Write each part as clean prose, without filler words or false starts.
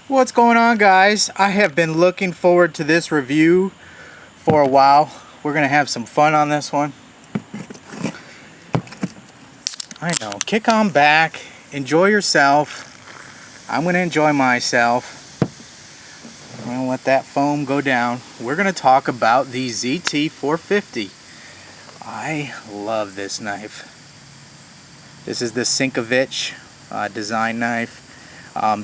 What's going on, guys? I have been looking forward to this review for a while. We're gonna have some fun on this one. I know, kick on back, enjoy yourself. I'm gonna enjoy myself. I'm gonna let that foam go down. We're gonna talk about the ZT450. I love this knife. This is the Sinkovich design knife.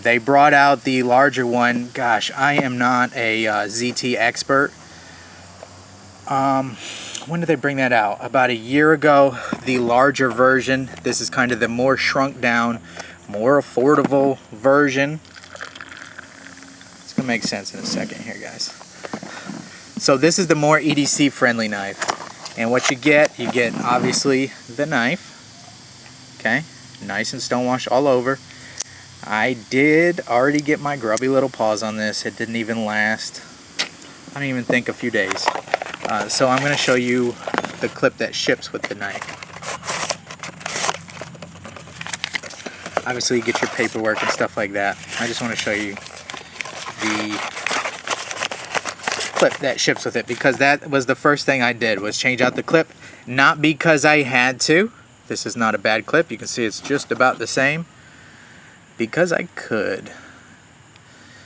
They brought out the larger one. Gosh, I am not a ZT expert. When did they bring that out? About a year ago, the larger version. This is kind of the more shrunk down, more affordable version. It's gonna make sense in a second here, guys. So this is the more EDC friendly knife. And what you get obviously the knife. Okay, nice and stonewash all over. I did already get my grubby little paws on this. It didn't even last, I don't even think, a few days. So I'm going to show you the clip that ships with the knife. Obviously you get your paperwork and stuff like that. I just want to show you the clip that ships with it, because that was the first thing I did, was change out the clip. Not because I had to. This is not a bad clip. You can see it's just about the same. Because I could.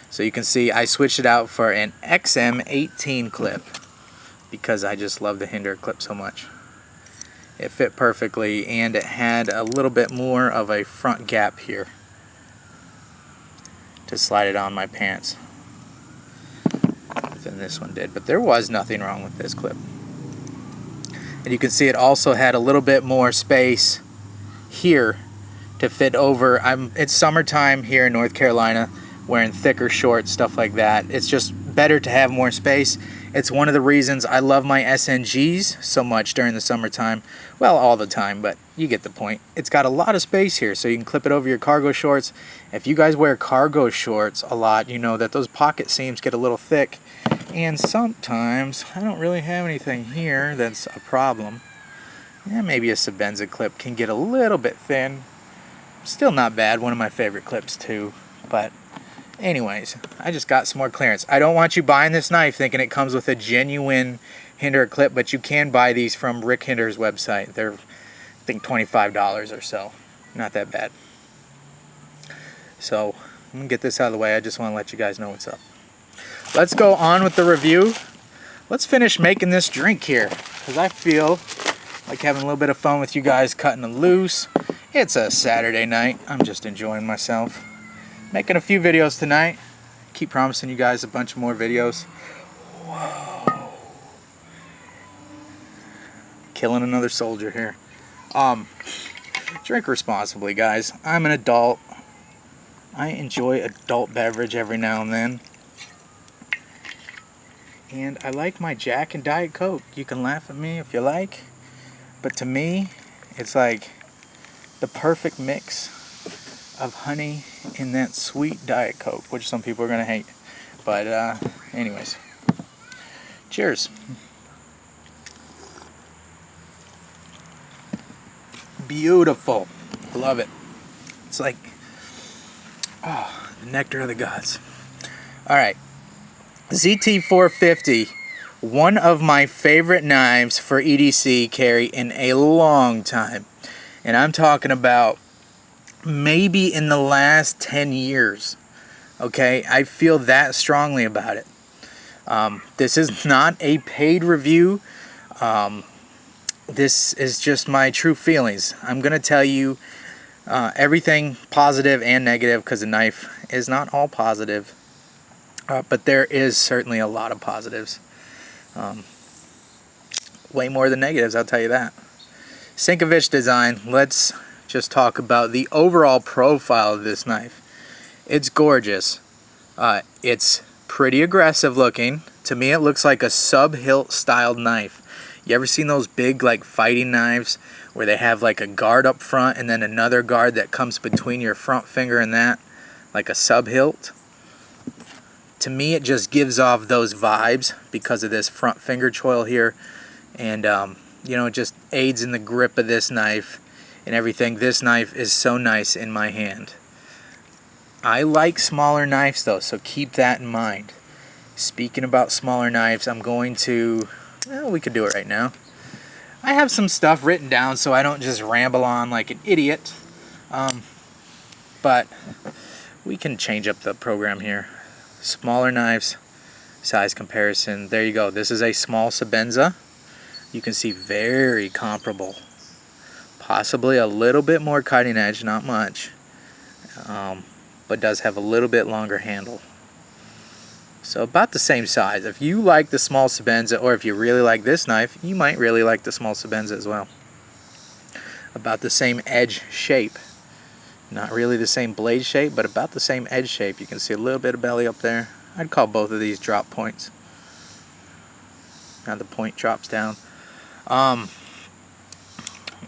So you can see I switched it out for an XM18 clip because I just love the Hinder clip so much. It fit perfectly, and it had a little bit more of a front gap here to slide it on my pants than this one did. But there was nothing wrong with this clip. And you can see it also had a little bit more space here to fit over. It's summertime here in North Carolina, wearing thicker shorts, stuff like that. It's just better to have more space. It's one of the reasons I love my SNGs so much during the summertime. Well, all the time, but you get the point. It's got a lot of space here, so you can clip it over your cargo shorts. If you guys wear cargo shorts a lot, you know that those pocket seams get a little thick. And sometimes, I don't really have anything here that's a problem. Yeah, maybe a Sebenza clip can get a little bit thin. Still not bad, one of my favorite clips too. But anyways, I just got some more clearance. I don't want you buying this knife thinking it comes with a genuine Hinder clip, but you can buy these from Rick Hinder's website. They're, I think, $25 or so. Not that bad. So I'm gonna get this out of the way. I just want to let you guys know what's up. Let's go on with the review. Let's finish making this drink here, because I feel like having a little bit of fun with you guys, cutting them loose. It's a Saturday night. I'm just enjoying myself. Making a few videos tonight. Keep promising you guys a bunch more videos. Whoa. Killing another soldier here. Drink responsibly, guys. I'm an adult. I enjoy adult beverage every now and then. And I like my Jack and Diet Coke. You can laugh at me if you like. But to me, it's like the perfect mix of honey in that sweet Diet Coke, which some people are going to hate. But anyways, cheers. Beautiful. I love it. It's like, oh, the nectar of the gods. Alright, ZT450, one of my favorite knives for EDC carry in a long time. And I'm talking about maybe in the last 10 years. Okay, I feel that strongly about it. This is not a paid review. This is just my true feelings. I'm going to tell you everything positive and negative, because the knife is not all positive. But there is certainly a lot of positives. Way more than negatives, I'll tell you that. Sinkovich design. Let's just talk about the overall profile of this knife. It's gorgeous. It's pretty aggressive looking. To me, it looks like a sub-hilt styled knife. You ever seen those big, like, fighting knives where they have like a guard up front and then another guard that comes between your front finger and that, like a sub-hilt? To me, it just gives off those vibes because of this front finger choil here. And you know, it just aids in the grip of this knife and everything. This knife is so nice in my hand. I like smaller knives though, so keep that in mind. Speaking about smaller knives, I'm going to, well, we could do it right now. I have some stuff written down so I don't just ramble on like an idiot. But we can change up the program here. Smaller knives, size comparison. There you go. This is a small Sebenza. You can see very comparable. Possibly a little bit more cutting edge, not much. But does have a little bit longer handle. So about the same size. If you like the small Sebenza, or if you really like this knife, you might really like the small Sebenza as well. About the same edge shape. Not really the same blade shape, but about the same edge shape. You can see a little bit of belly up there. I'd call both of these drop points. Now the point drops down.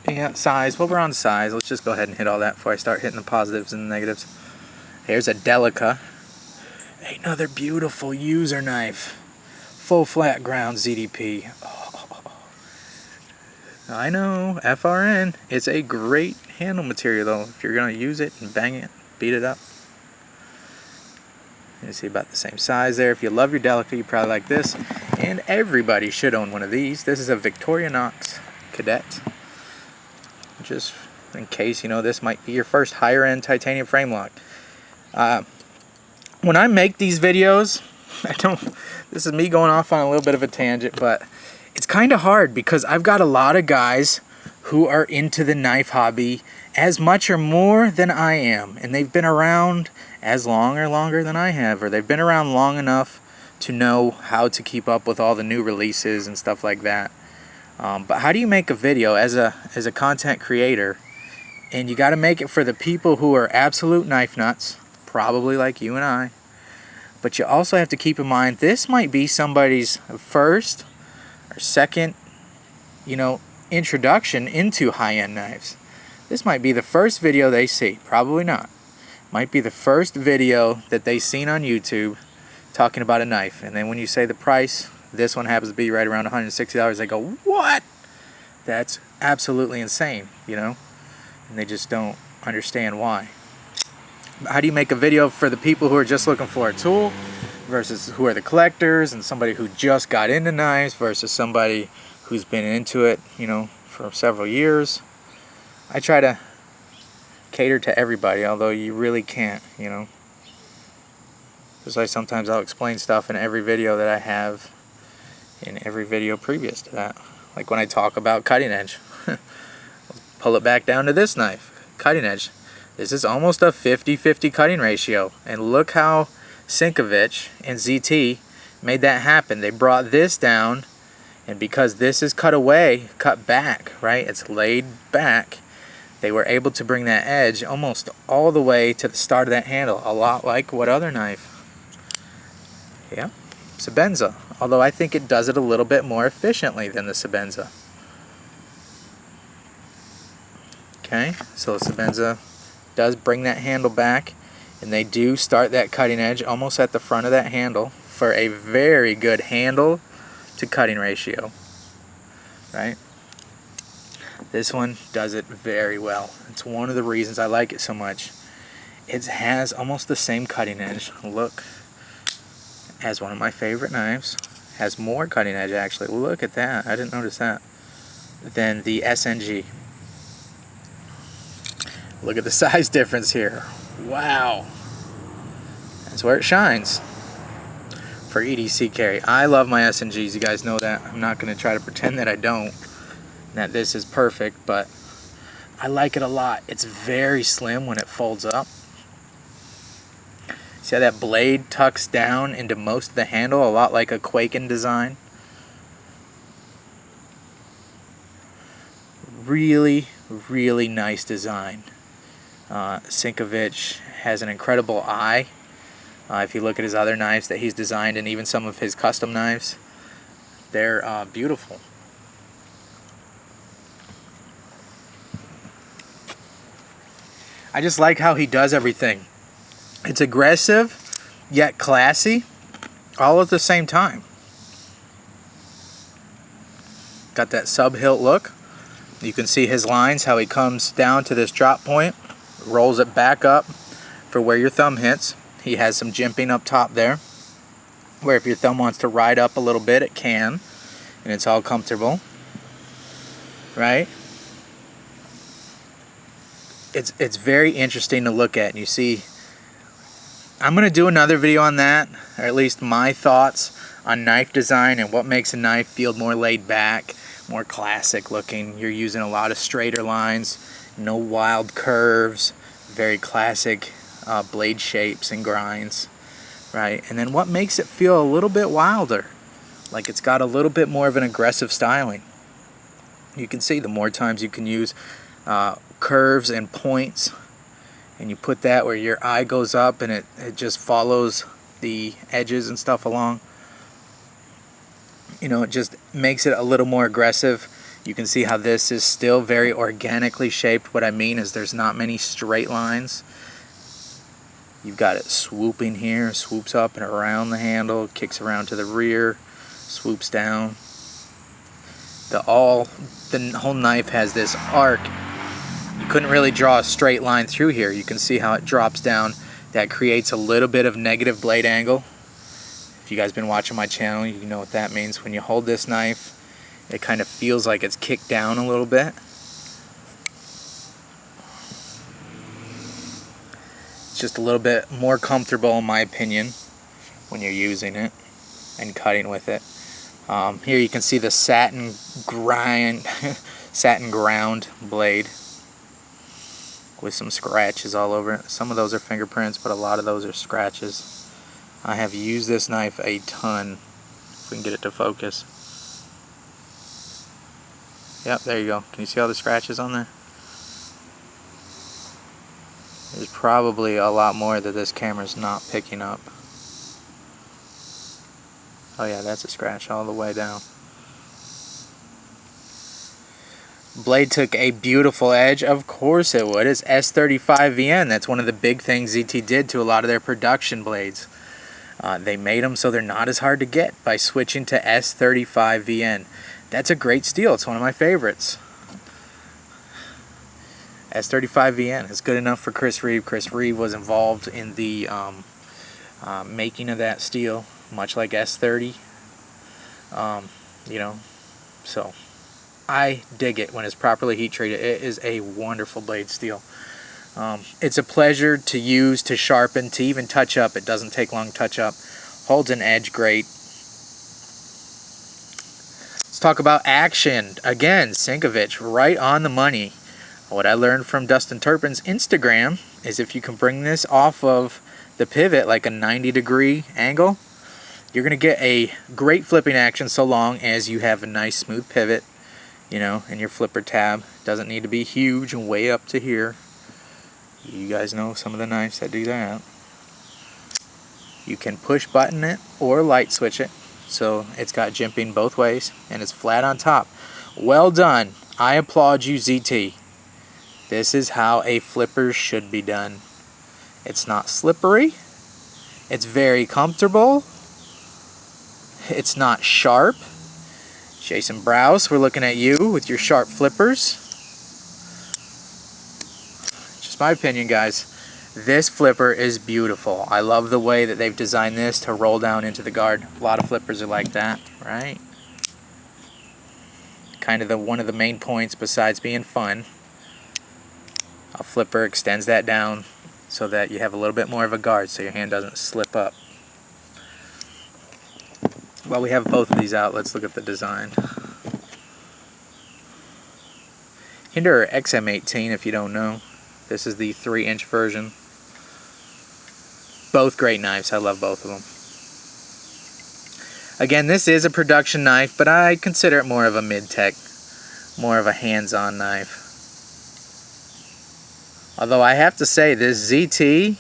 Yeah, size. Well, we're on size. Let's just go ahead and hit all that before I start hitting the positives and the negatives. Here's a Delica. Another beautiful user knife. Full flat ground ZDP. Oh. I know, FRN. It's a great handle material though. If you're going to use it and bang it, beat it up. You see about the same size there. If you love your Delica, you probably like this. And everybody should own one of these. This is a Victorinox Cadet. Just in case, you know, this might be your first higher end titanium frame lock. When I make these videos, this is me going off on a little bit of a tangent, but it's kind of hard because I've got a lot of guys who are into the knife hobby as much or more than I am, and they've been around as long or longer than I have, or they've been around long enough to know how to keep up with all the new releases and stuff like that. But how do you make a video as a content creator? And you got to make it for the people who are absolute knife nuts, probably like you and I. But you also have to keep in mind this might be somebody's first or second, you know, introduction into high-end knives. This might be the first video they see. Probably not. Might be the first video that they've seen on YouTube talking about a knife. And then when you say the price, this one happens to be right around $160, they go, what? That's absolutely insane, you know? And they just don't understand why. How do you make a video for the people who are just looking for a tool versus who are the collectors, and somebody who just got into knives versus somebody who's been into it, you know, for several years? I try to cater to everybody, although you really can't, you know. Just like sometimes I'll explain stuff in every video that I have in every video previous to that. Like when I talk about cutting edge. Pull it back down to this knife, cutting edge. This is almost a 50-50 cutting ratio. And look how Sinkovich and ZT made that happen. They brought this down, and because this is cut away, cut back, right? It's laid back. They were able to bring that edge almost all the way to the start of that handle. A lot like what other knife? Yeah, Sebenza. Although I think it does it a little bit more efficiently than the Sebenza. Okay, so the Sebenza does bring that handle back, and they do start that cutting edge almost at the front of that handle for a very good handle to cutting ratio, right? This one does it very well. It's one of the reasons I like it so much. It has almost the same cutting edge look as one of my favorite knives. Has more cutting edge actually. Look at that. I didn't notice that. Than the SNG. Look at the size difference here. Wow. That's where it shines for EDC carry. I love my SNGs. You guys know that. I'm not going to try to pretend that I don't. That this is perfect, but I like it a lot. It's very slim when it folds up. See how that blade tucks down into most of the handle, a lot like a Quaken design. Really, really nice design. Sinkovich has an incredible eye. If you look at his other knives that he's designed, and even some of his custom knives, they're beautiful. I just like how he does everything. It's aggressive, yet classy, all at the same time. Got that sub-hilt look. You can see his lines, how he comes down to this drop point, rolls it back up for where your thumb hits. He has some jimping up top there, where if your thumb wants to ride up a little bit, it can, and it's all comfortable, right? It's very interesting to look at, and you see, I'm going to do another video on that, or at least my thoughts on knife design and what makes a knife feel more laid back, more classic looking. You're using a lot of straighter lines, no wild curves, very classic blade shapes and grinds, right? And then what makes it feel a little bit wilder, like it's got a little bit more of an aggressive styling. You can see the more times you can use curves and points, and you put that where your eye goes up and it just follows the edges and stuff along. You know, it just makes it a little more aggressive. You can see how this is still very organically shaped. What I mean is there's not many straight lines. You've got it swooping here, swoops up and around the handle, kicks around to the rear, swoops down. The whole knife has this arc. You couldn't really draw a straight line through here. You can see how it drops down. That creates a little bit of negative blade angle. If you guys been watching my channel, you know what that means. When you hold this knife, it kind of feels like it's kicked down a little bit. It's just a little bit more comfortable, in my opinion, when you're using it and cutting with it. Here you can see the satin ground blade with some scratches all over it. Some of those are fingerprints, but a lot of those are scratches. I have used this knife a ton. If we can get it to focus. Yep, there you go. Can you see all the scratches on there? There's probably a lot more that this camera's not picking up. Oh yeah, that's a scratch all the way down. Blade took a beautiful edge. Of course it would. It's S35VN. That's one of the big things ZT did to a lot of their production blades. They made them so they're not as hard to get by switching to S35VN. That's a great steel. It's one of my favorites. S35VN is good enough for Chris Reeve. Chris Reeve was involved in the making of that steel, much like S30. You know, so I dig it when it's properly heat treated. It is a wonderful blade steel. It's a pleasure to use, to sharpen, to even touch up. It doesn't take long to touch up. Holds an edge great. Let's talk about action. Again, Sinkovich, right on the money. What I learned from Dustin Turpin's Instagram is if you can bring this off of the pivot like a 90-degree angle, you're going to get a great flipping action so long as you have a nice smooth pivot, you know, and your flipper tab doesn't need to be huge and way up to here. You guys know some of the knives that do that. You can push button it or light switch it, so it's got jimping both ways and it's flat on top. Well done. I applaud you, ZT. This is how a flipper should be done. It's not slippery. It's very comfortable. It's not sharp. Jason Browse, we're looking at you with your sharp flippers. Just my opinion, guys. This flipper is beautiful. I love the way that they've designed this to roll down into the guard. A lot of flippers are like that, right? Kind of one of the main points besides being fun. A flipper extends that down so that you have a little bit more of a guard so your hand doesn't slip up. While we have both of these out, let's look at the design. Hinderer XM18, if you don't know. This is the 3-inch version. Both great knives. I love both of them. Again, this is a production knife, but I consider it more of a mid-tech, more of a hands-on knife. Although I have to say, this ZT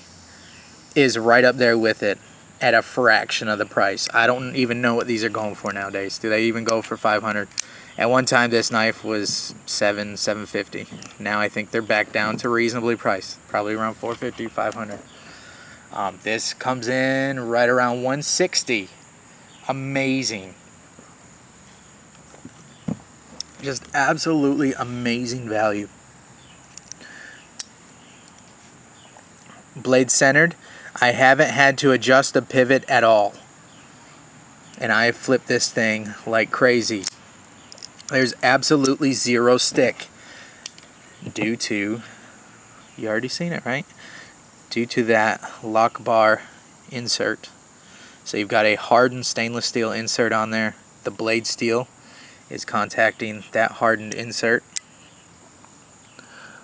is right up there with it at a fraction of the price. I don't even know what these are going for nowadays. Do they even go for $500? At one time, this knife was $750. Now I think they're back down to reasonably priced, probably around $450, $500. This comes in right around $160. Amazing. Just absolutely amazing value. blade centered. I haven't had to adjust the pivot at all. And I flipped this thing like crazy. There's absolutely zero stick due to, you already seen it, right? Due to that lock bar insert. So you've got a hardened stainless steel insert on there. The blade steel is contacting that hardened insert,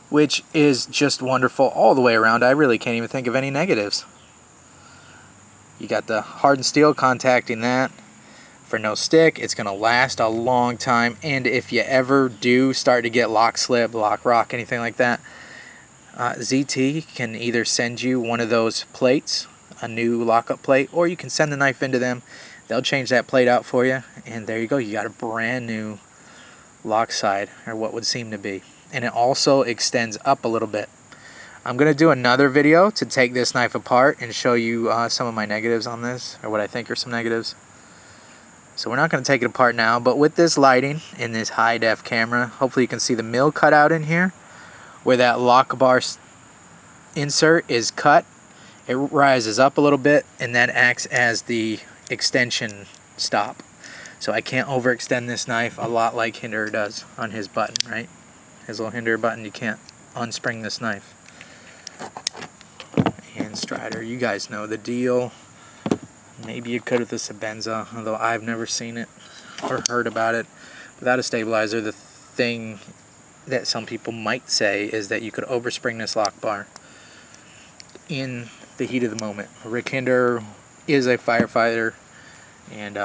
which is just wonderful all the way around. I really can't even think of any negatives. You got the hardened steel contacting that for no stick. It's going to last a long time, and if you ever do start to get lock slip, lock rock, anything like that, ZT can either send you one of those plates, a new lockup plate, or you can send the knife into them. They'll change that plate out for you, and there you go. You got a brand new lock side, or what would seem to be. And it also extends up a little bit. I'm going to do another video to take this knife apart and show you some of my negatives on this, or what I think are some negatives. So we're not going to take it apart now, but with this lighting in this high def camera, hopefully you can see the mill cut out in here where that lock bar insert is cut. It rises up a little bit, and that acts as the extension stop. So I can't overextend this knife a lot like Hinderer does on his button, right? His little Hinderer button, you can't unspring this knife. And Strider, you guys know the deal. Maybe you could with the Sebenza, although I've never seen it or heard about it. Without a stabilizer, the thing that some people might say is that you could overspring this lock bar in the heat of the moment. Rick Hinderer is a firefighter and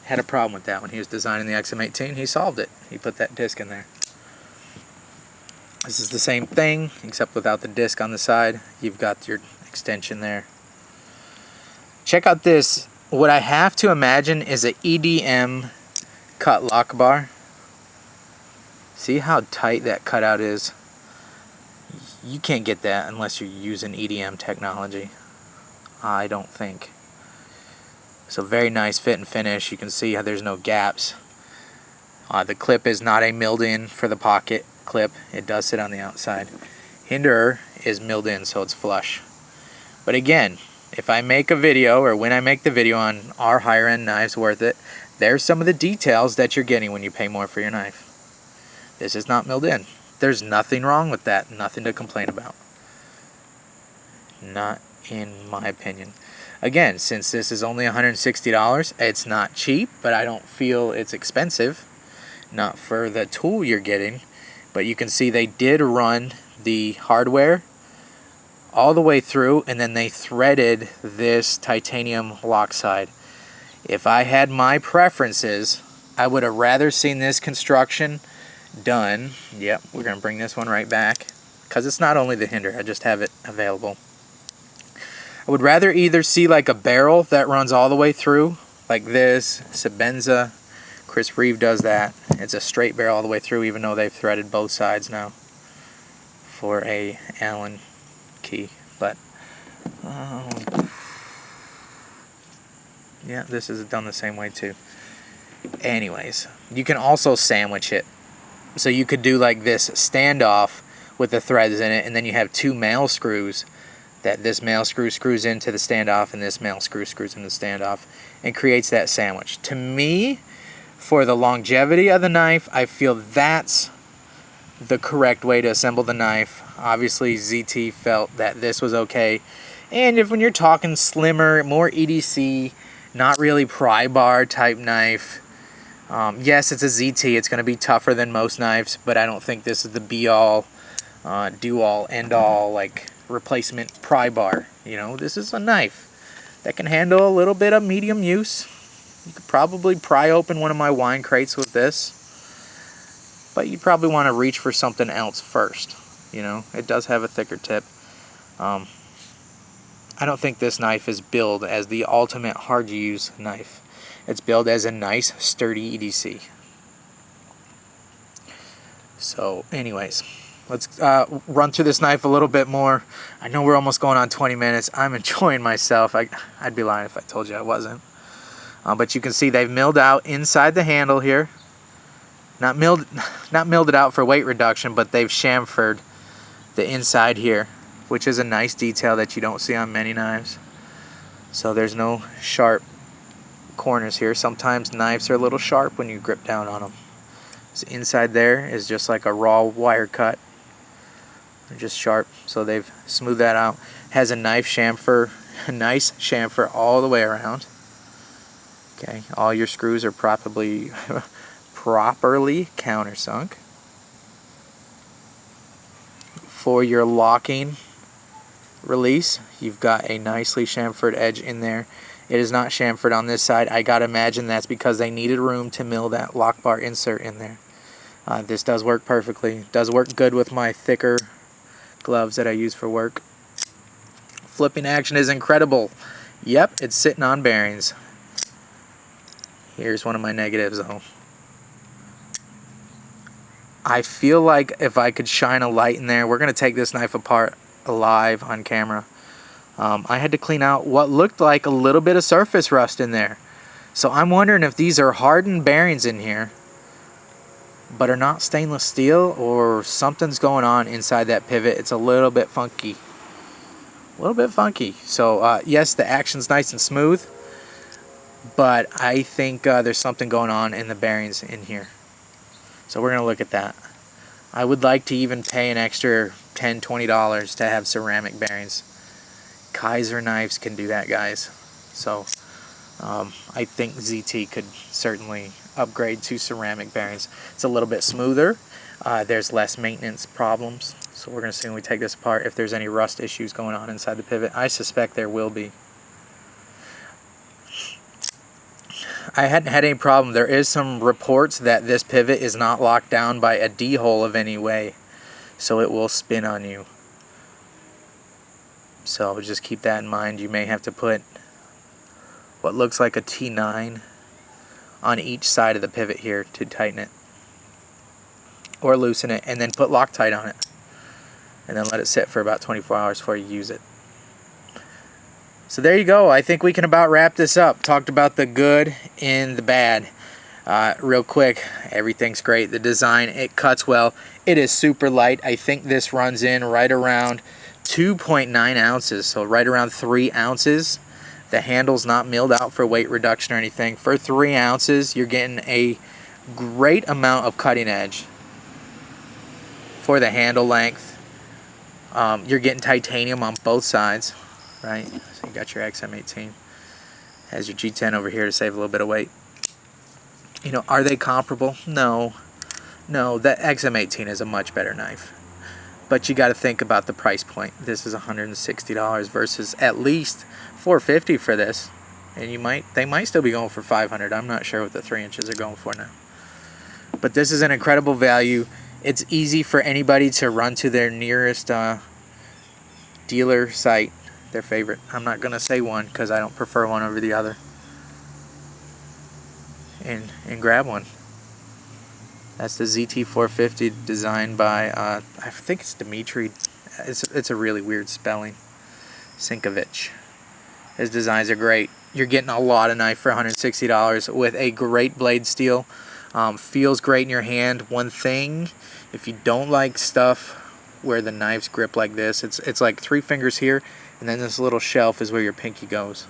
had a problem with that when he was designing the XM18. He solved it. He put that disc in there. This is the same thing, except without the disc on the side. You've got your extension there. Check out this. What I have to imagine is a EDM cut lock bar. See how tight that cutout is? You can't get that unless you're using EDM technology, I don't think. So very nice fit and finish. You can see how there's no gaps. The clip is not a milled in for the pocket clip. It does sit on the outside. Hinderer is milled in, so it's flush. But again, if I make a video, or when I make the video on our higher end knives worth it, there's some of the details that you're getting when you pay more for your knife. This is not milled in. There's nothing wrong with that. Nothing to complain about. Not in my opinion. Again, since this is only $160, it's not cheap, but I don't feel it's expensive. Not for the tool you're getting. But you can see they did run the hardware all the way through, and then they threaded this titanium lock side. If I had my preferences, I would have rather seen this construction done. Yep, we're going to bring this one right back, because it's not only the Hinderer, I just have it available. I would rather either see like a barrel that runs all the way through, like this, Sebenza, Chris Reeve does that. It's a straight barrel all the way through, even though they've threaded both sides now for a Allen key. But yeah, this is done the same way too. Anyways, you can also sandwich it. So you could do like this standoff with the threads in it, and then you have two male screws that this male screw screws into the standoff and this male screw screws into the standoff, and creates that sandwich. To me, for the longevity of the knife, I feel that's the correct way to assemble the knife. Obviously, ZT felt that this was okay. And if when you're talking slimmer, more EDC, not really pry bar type knife, yes, it's a ZT. It's going to be tougher than most knives, but I don't think this is the be-all, do-all, end-all, like, replacement pry bar. You know, this is a knife that can handle a little bit of medium use. You could probably pry open one of my wine crates with this, but you probably want to reach for something else first. You know, it does have a thicker tip. I don't think this knife is billed as the ultimate hard-to-use knife. It's billed as a nice, sturdy EDC. So, anyways, let's run through this knife a little bit more. I know we're almost going on 20 minutes. I'm enjoying myself. I'd be lying if I told you I wasn't. But you can see they've milled out inside the handle here. Not milled it out for weight reduction, but they've chamfered the inside here which is a nice detail that you don't see on many knives. So there's no sharp corners here. Sometimes knives are a little sharp when you grip down on them. So inside there is just like a raw wire cut. They're just sharp, so they've smoothed that out. Has a knife chamfer, a nice chamfer all the way around. Okay, all your screws are properly countersunk. For your locking release, you've got a nicely chamfered edge in there. It is not chamfered on this side. I gotta imagine that's because they needed room to mill that lock bar insert in there. This does work perfectly. It does work good with my thicker gloves that I use for work. Flipping action is incredible. Yep, it's sitting on bearings. Here's one of my negatives though. I feel like if I could shine a light in there, we're gonna take this knife apart live on camera. I had to clean out what looked like a little bit of surface rust in there. So I'm wondering if these are hardened bearings in here, but are not stainless steel, or something's going on inside that pivot. It's a little bit funky. A little bit funky. So yes, the action's nice and smooth, but I think there's something going on in the bearings in here. So we're gonna look at that. I would like to even pay an extra $10, $20 to have ceramic bearings. Kaiser knives can do that, guys. So I think ZT could certainly upgrade to ceramic bearings. It's a little bit smoother. There's less maintenance problems. So we're gonna see when we take this apart if there's any rust issues going on inside the pivot. I suspect there will be. I hadn't had any problem. There is some reports that this pivot is not locked down by a D-hole of any way, so it will spin on you. So just keep that in mind. You may have to put what looks like a T9 on each side of the pivot here to tighten it, or loosen it, and then put Loctite on it, and then let it sit for about 24 hours before you use it. So there you go. I think we can about wrap this up. Talked about the good and the bad. Real quick, everything's great. The design, it cuts well. It is super light. I think this runs in right around 2.9 ounces, so right around 3 ounces. The handle's not milled out for weight reduction or anything. For 3 ounces, you're getting a great amount of cutting edge for the handle length. You're getting titanium on both sides, right? So you got your XM18. Has your G10 over here to save a little bit of weight. You know, are they comparable? No. No, that XM18 is a much better knife. But you got to think about the price point. This is $160 versus at least $450 for this. And they might still be going for $500. I'm not sure what the 3 inches are going for now. But this is an incredible value. It's easy for anybody to run to their nearest dealer site, their favorite. I'm not going to say one because I don't prefer one over the other. And grab one. That's the ZT450 designed by, I think it's Dmitry. It's a really weird spelling. Sinkovich. His designs are great. You're getting a lot of knife for $160 with a great blade steel. Feels great in your hand. One thing, if you don't like stuff where the knives grip like this, it's like 3 fingers here, and then this little shelf is where your pinky goes.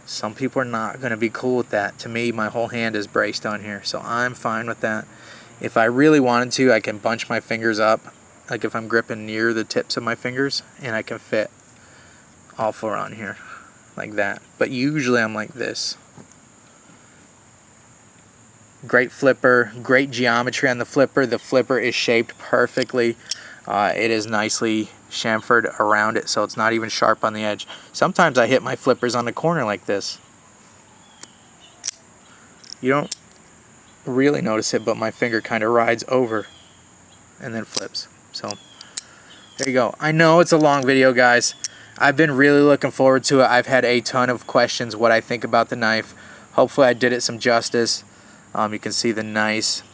Some people are not going to be cool with that. To me, my whole hand is braced on here, so I'm fine with that. If I really wanted to, I can bunch my fingers up, like if I'm gripping near the tips of my fingers, and I can fit all 4 on here, like that. But usually I'm like this. Great flipper, great geometry on the flipper. The flipper is shaped perfectly. It is nicely chamfered around it, so it's not even sharp on the edge. Sometimes I hit my flippers on the corner like this. You don't really notice it, but my finger kind of rides over and then flips. So there you go. I know it's a long video, guys. I've been really looking forward to it. I've had a ton of questions what I think about the knife. Hopefully I did it some justice. You can see the nice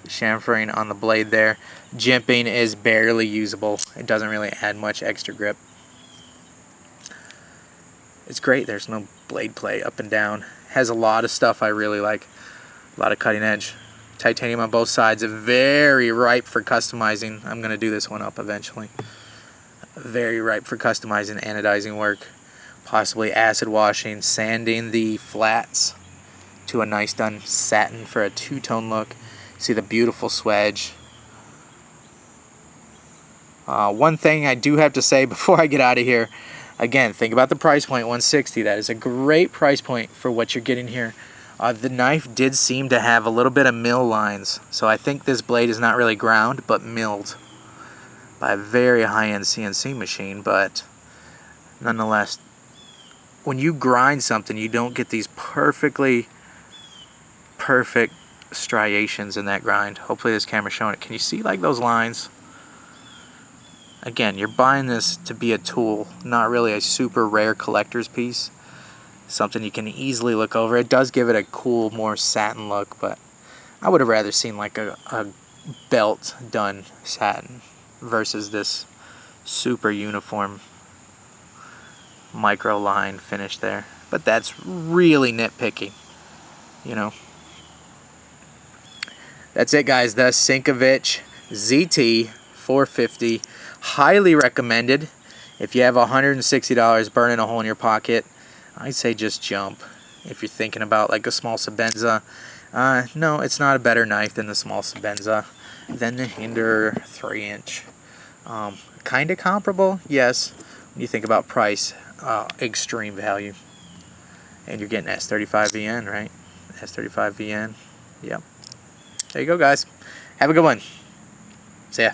chamfering on the blade there. Jimping is barely usable. It doesn't really add much extra grip. It's great. There's no blade play up and down. Has a lot of stuff I really like. A lot of cutting edge. Titanium on both sides. Very ripe for customizing. I'm going to do this one up eventually. very ripe for customizing, anodizing work, possibly acid washing, sanding the flats to a nice done satin for a two-tone look. See the beautiful swedge. One thing I do have to say before I get out of here, again, think about the price point, $160. That is a great price point for what you're getting here. The knife did seem to have a little bit of mill lines, so I think this blade is not really ground, but milled by a very high-end CNC machine. But nonetheless, when you grind something, you don't get these perfect striations in that grind. Hopefully this camera's showing it. Can you see like those lines? Again, you're buying this to be a tool, not really a super rare collector's piece. Something you can easily look over. It does give it a cool, more satin look, but I would have rather seen like a belt done satin versus this super uniform micro line finish there. But that's really nitpicky, you know. That's it, guys. The Sinkovich ZT 450. Highly recommended. If you have $160 burning a hole in your pocket, I'd say just jump. If you're thinking about like a small Sebenza, no, it's not a better knife than the small Sebenza, than the Hinder 3-inch. Kind of comparable, yes. When you think about price, extreme value. And you're getting S35VN, right? S35VN, yep. There you go, guys. Have a good one. See ya.